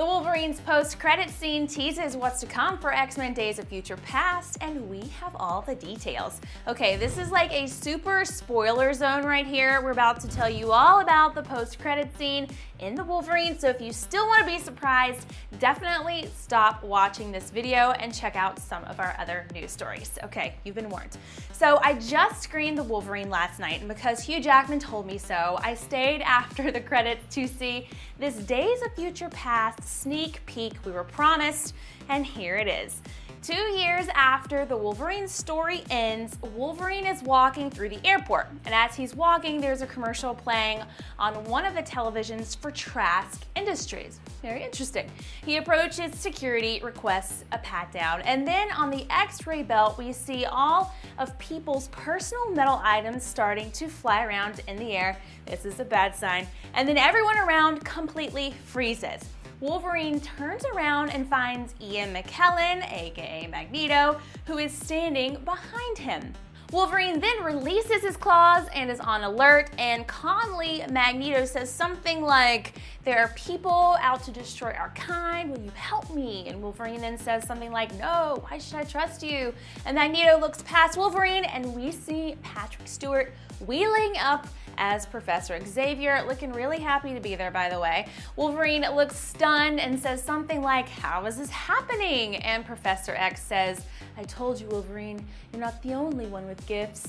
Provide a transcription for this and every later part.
The Wolverine's post-credit scene teases what's to come for X-Men Days of Future Past, and we have all the details. Okay, this is like a super spoiler zone right here. We're about to tell you all about the post-credit scene in the Wolverine, so if you still want to be surprised, definitely stop watching this video and check out some of our other news stories. Okay, you've been warned. So I just screened the Wolverine last night, and because Hugh Jackman told me so, I stayed after the credits to see this Days of Future Past sneak peek we were promised, and here it is. 2 years after the Wolverine story ends, Wolverine is walking through the airport, and as he's walking, there's a commercial playing on one of the televisions for Trask Industries. Very interesting. He approaches security, requests a pat down, and then on the X-ray belt, we see all of people's personal metal items starting to fly around in the air. This is a bad sign. And then everyone around completely freezes. Wolverine turns around and finds Ian McKellen, aka Magneto, who is standing behind him. Wolverine then releases his claws and is on alert, and calmly Magneto says something like, "There are people out to destroy our kind, will you help me?" And Wolverine then says something like, "No, why should I trust you?" And Magneto looks past Wolverine and we see Patrick Stewart wheeling up as Professor Xavier, looking really happy to be there, by the way. Wolverine looks stunned and says something like, "How is this happening?" And Professor X says, "I told you, Wolverine, you're not the only one with gifts."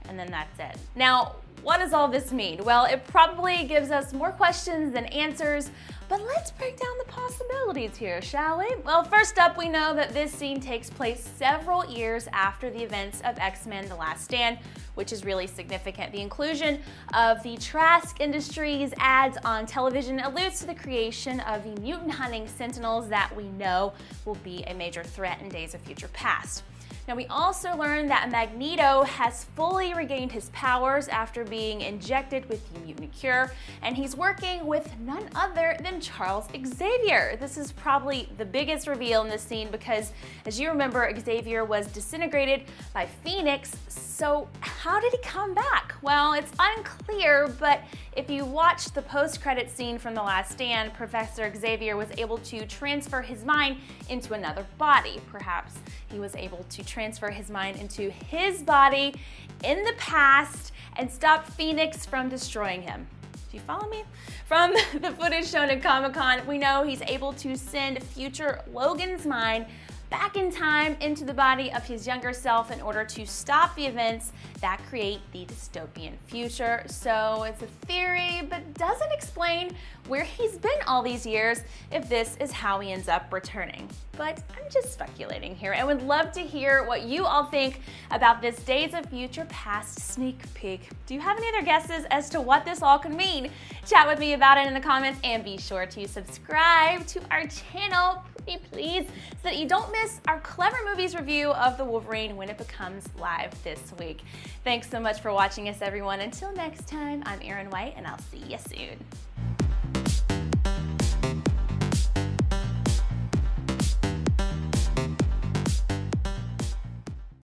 And then that's it. Now, what does all this mean? Well, it probably gives us more questions than answers, but let's break down the possibilities here, shall we? Well, first up, we know that this scene takes place several years after the events of X-Men: The Last Stand, which is really significant. The inclusion of the Trask Industries ads on television alludes to the creation of the mutant hunting Sentinels that we know will be a major threat in Days of Future Past. Now, we also learn that Magneto has fully regained his powers after being injected with the mutant cure, and he's working with none other than Charles Xavier. This is probably the biggest reveal in this scene because, as you remember, Xavier was disintegrated by Phoenix, so how did he come back? Well, it's unclear, but if you watch the post-credit scene from The Last Stand, Professor Xavier was able to transfer his mind into another body. Perhaps he was able to transfer his mind into his body in the past and stop Phoenix from destroying him. Do you follow me? From the footage shown at Comic-Con, we know he's able to send future Logan's mind back in time into the body of his younger self in order to stop the events that create the dystopian future. So it's a theory, but doesn't explain where he's been all these years if this is how he ends up returning. But I'm just speculating here and would love to hear what you all think about this Days of Future Past sneak peek. Do you have any other guesses as to what this all could mean? Chat with me about it in the comments, and be sure to subscribe to our channel, please, so that you don't miss our Clever Movies review of the Wolverine when it becomes live this week. Thanks so much for watching us, everyone. Until next time, I'm Erin White, and I'll see you soon.